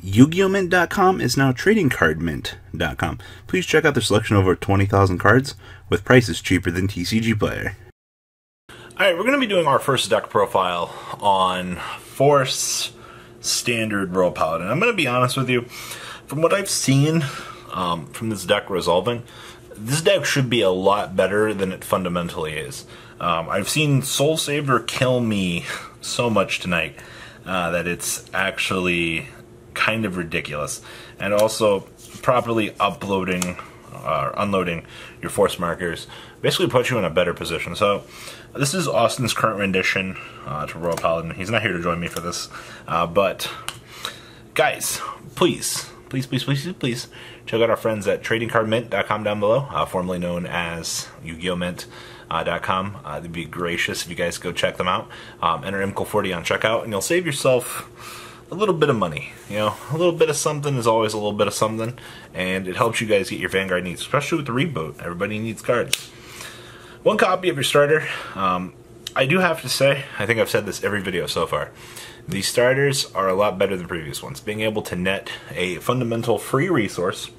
YugiOhMint.com is now TradingCardMint.com. Please check out their selection of over 20,000 cards with prices cheaper than TCG Player. Alright, we're going to be doing our first deck profile on Force Standard Royal Paladin. I'm going to be honest with you, from what I've seen from this deck resolving, this deck should be a lot better than it fundamentally is. I've seen Soul Saver kill me so much tonight that it's actually kind of ridiculous. And also, properly uploading or unloading your force markers basically puts you in a better position. So, this is Austin's current rendition to Royal Paladin. He's not here to join me for this, but guys, please check out our friends at TradingCardMint.com down below, formerly known as YugiOhMint.com. They'd be gracious if you guys go check them out. Enter MCO40 on checkout, and you'll save yourself a little bit of money. You know, a little bit of something is always a little bit of something, and it helps you guys get your Vanguard needs, especially with the reboot. Everybody needs cards. One copy of your starter. I do have to say, I think I've said this every video so far, these starters are a lot better than previous ones. Being able to net a fundamental free resource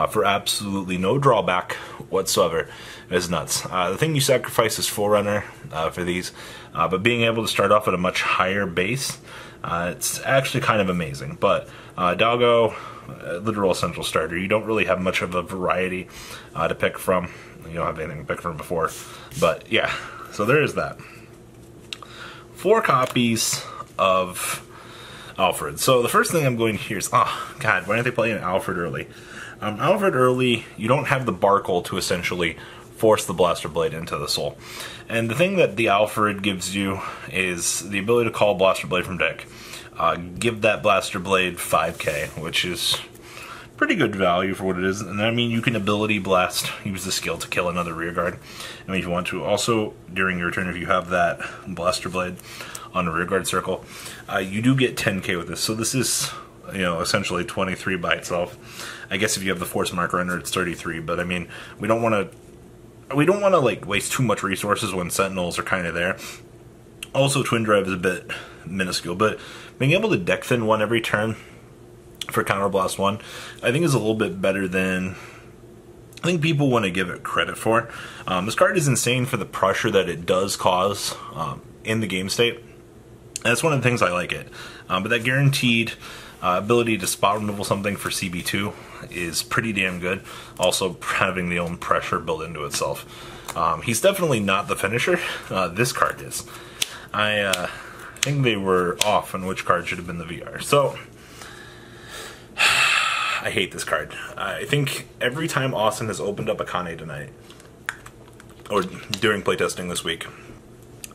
for absolutely no drawback whatsoever is nuts. The thing you sacrifice is Forerunner for these, but being able to start off at a much higher base, it's actually kind of amazing. But Doggo, literal essential starter, you don't really have much of a variety to pick from. You don't have anything to pick from before. But yeah, so there is that. 4 copies of Alfred. So the first thing I'm going to hear is, oh god, why aren't they playing Alfred early? Alfred early, you don't have the Barkle to essentially force the Blaster Blade into the soul. And the thing that the Alfred gives you is the ability to call Blaster Blade from deck. Give that Blaster Blade 5k, which is pretty good value for what it is. And I mean, you can ability blast, use the skill to kill another rearguard. I mean, if you want to. Also, during your turn, if you have that Blaster Blade on a rearguard circle, you do get 10k with this. So this is, you know, essentially 23 by itself. I guess if you have the force marker under, it's 33. But I mean, we don't want to like waste too much resources when Sentinels are kind of there. Also, Twin Drive is a bit minuscule, but being able to deck thin one every turn for Counterblast 1, I think is a little bit better than I think people want to give it credit for. This card is insane for the pressure that it does cause in the game state. That's one of the things I like it. But that guaranteed ability to spot removal something for CB2 is pretty damn good. Also, having the own pressure built into itself. He's definitely not the finisher. This card is. I think they were off on which card should have been the VR. So, I hate this card. I think every time Austin has opened up Akane tonight, or during playtesting this week,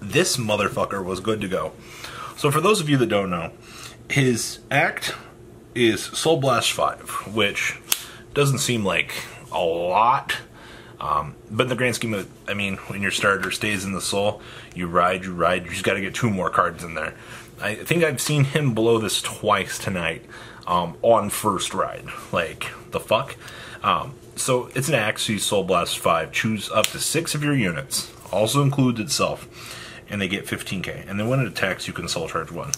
this motherfucker was good to go. So for those of you that don't know, his act is Soul Blast 5, which doesn't seem like a lot, but in the grand scheme of, I mean, when your starter stays in the soul, you just gotta get 2 more cards in there. I think I've seen him blow this twice tonight on first ride. Like, the fuck? So it's an axe, so you Soul Blast 5, choose up to 6 of your units, also includes itself, and they get 15k. And then when it attacks, you can Soul Charge 1.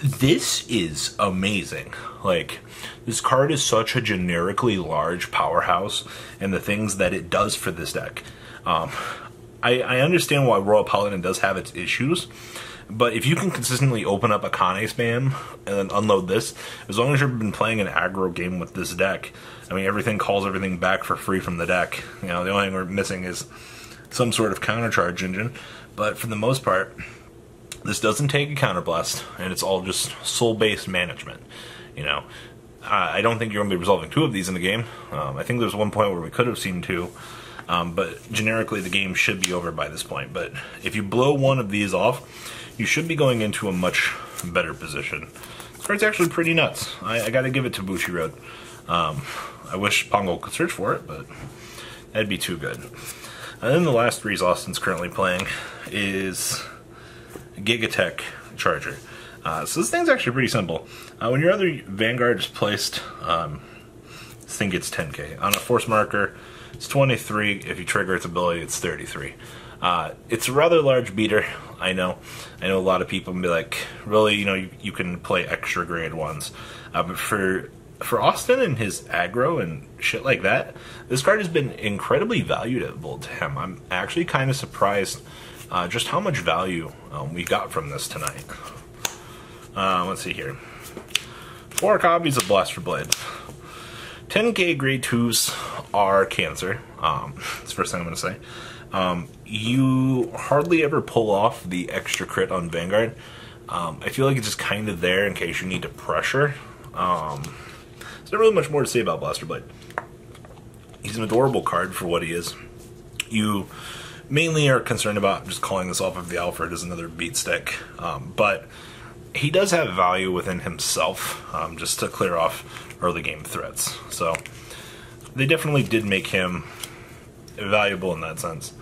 This is amazing. Like, this card is such a generically large powerhouse, and the things that it does for this deck. I understand why Royal Paladin does have its issues, but if you can consistently open up Akane spam and then unload this, as long as you've been playing an aggro game with this deck, I mean, everything calls everything back for free from the deck. You know, the only thing we're missing is some sort of countercharge engine, but for the most part, this doesn't take a counterblast, and it's all just soul-based management. You know, I don't think you're going to be resolving 2 of these in the game. I think there's one point where we could have seen 2, but generically the game should be over by this point. But if you blow 1 of these off, you should be going into a much better position. This card's actually pretty nuts. I gotta give it to Bushiroad. I wish Pongal could search for it, but that'd be too good. And then the last 3 Austin's currently playing is Gigatech Charger. So this thing's actually pretty simple. When your other Vanguard is placed, this thing gets 10k. On a force marker, it's 23. If you trigger its ability, it's 33. It's a rather large beater, I know. I know a lot of people be like, really, you know, you can play extra grade ones. But for Austin and his aggro and shit like that, this card has been incredibly valuable to him. I'm actually kind of surprised just how much value we got from this tonight. Let's see here. 4 copies of Blaster Blade. 10k grade 2s are cancer. That's the first thing I'm going to say. You hardly ever pull off the extra crit on Vanguard. I feel like it's just kind of there in case you need to pressure. There's not really much more to say about Blaster Blade. He's an adorable card for what he is. You mainly are concerned about just calling this off of the Alfred as another beat stick, but he does have value within himself, just to clear off early game threats. So they definitely did make him valuable in that sense.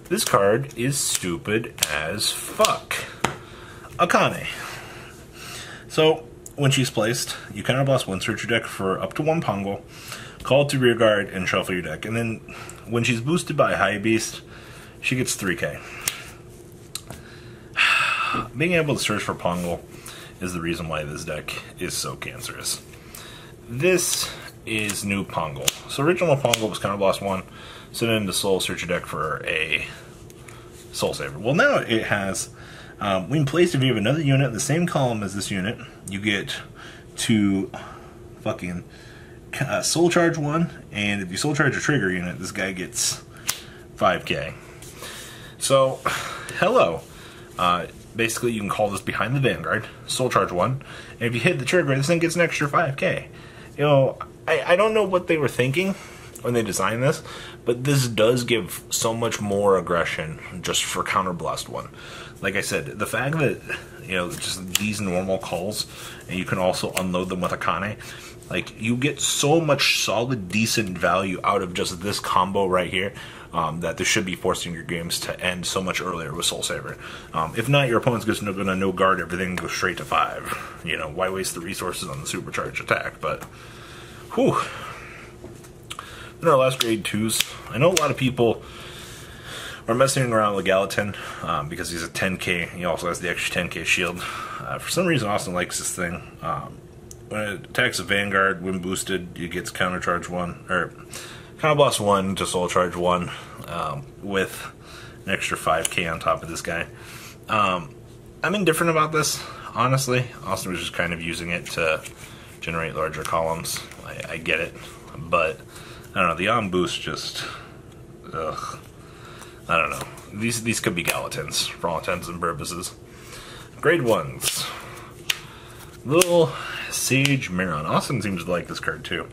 This card is stupid as fuck. Akane. So when she's placed, you counterblast one, search your deck for up to 1 Pongal, call it to rear guard, and shuffle your deck. And then when she's boosted by High Beast, she gets 3k. Being able to search for Pongal is the reason why this deck is so cancerous. This is new Pongal. So original Pongal was counterblast 1, send it into Soul, search your deck for a Soul Saver. Well, now it has, when placed, if you have another unit in the same column as this unit, you get to fucking Soul Charge 1, and if you Soul Charge a trigger unit, this guy gets 5k. So, hello. Basically, you can call this behind the Vanguard, Soul Charge 1, and if you hit the trigger, this thing gets an extra 5k. You know, I don't know what they were thinking when they designed this, but this does give so much more aggression just for Counterblast 1. Like I said, the fact that, you know, just these normal calls, and you can also unload them with Akane, like, you get so much solid, decent value out of just this combo right here, that this should be forcing your games to end so much earlier with Soul Saver. If not, your opponent's just going to no guard everything and go straight to 5. You know, why waste the resources on the supercharged attack? But, whew. In our last grade 2s, I know a lot of people are messing around with Gallatin because he's a 10k. He also has the extra 10k shield. For some reason, Austin likes this thing. When it attacks a Vanguard, when boosted, it gets counter charge 1, or Counterblast 1 to Soul Charge 1 with an extra 5k on top of this guy. I'm indifferent about this, honestly. Austin was just kind of using it to generate larger columns. I get it, but I don't know, the on boost just, ugh. I don't know. These could be Gallatins, for all intents and purposes. Grade 1s. Little Sage Maron. Austin seems to like this card too.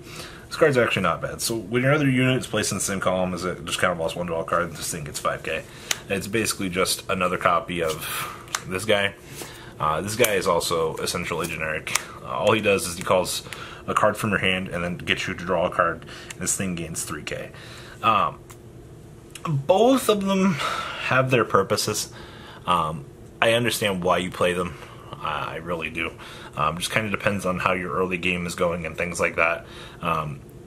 This card's actually not bad. So when your other unit is placed in the same column as it, just counterblast 1 to all cards, this thing gets 5k. It's basically just another copy of this guy. This guy is also essentially generic. All he does is he calls a card from your hand and then gets you to draw a card, and this thing gains 3k. Both of them have their purposes. I understand why you play them. I really do. Just kind of depends on how your early game is going and things like that.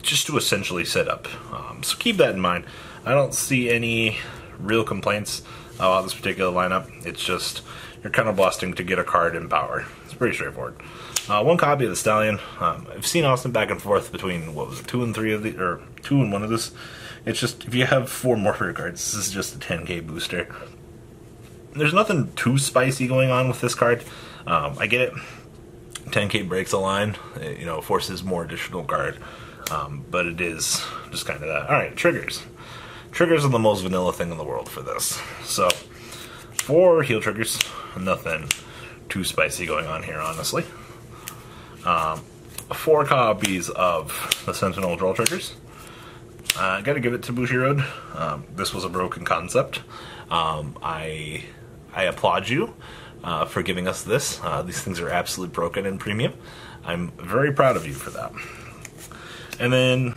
Just to essentially set up. So keep that in mind. I don't see any real complaints about this particular lineup. It's just you're kind of blasting to get a card in power. It's pretty straightforward. 1 copy of the Stallion. I've seen Austin back and forth between, what was it, 2 and 3 of the, or 2 and 1 of this. It's just, if you have 4 Morpher cards, this is just a 10k booster. There's nothing too spicy going on with this card. I get it. 10k breaks a line, you know, forces more additional guard. But it is just kind of that. Alright, triggers. Triggers are the most vanilla thing in the world for this. So, 4 heal triggers. Nothing too spicy going on here, honestly. 4 copies of the Sentinel draw triggers. I gotta give it to Bushiroad. This was a broken concept. I applaud you for giving us this. These things are absolutely broken in premium. I'm very proud of you for that. And then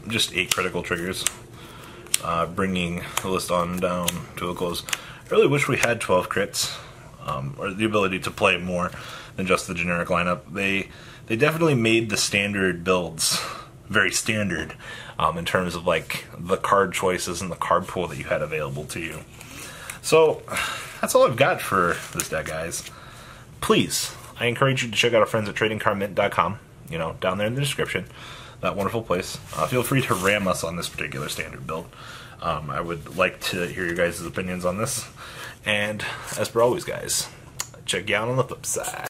just 8 critical triggers, bringing the list on down to a close. I really wish we had 12 crits, or the ability to play more than just the generic lineup. They definitely made the standard builds very standard in terms of like the card choices and the card pool that you had available to you. So that's all I've got for this deck, guys. Please, I encourage you to check out our friends at tradingcardmint.com, you know, down there in the description, that wonderful place. Feel free to ram us on this particular standard build. I would like to hear your guys' opinions on this. And as per always, guys, check you out on the flip side.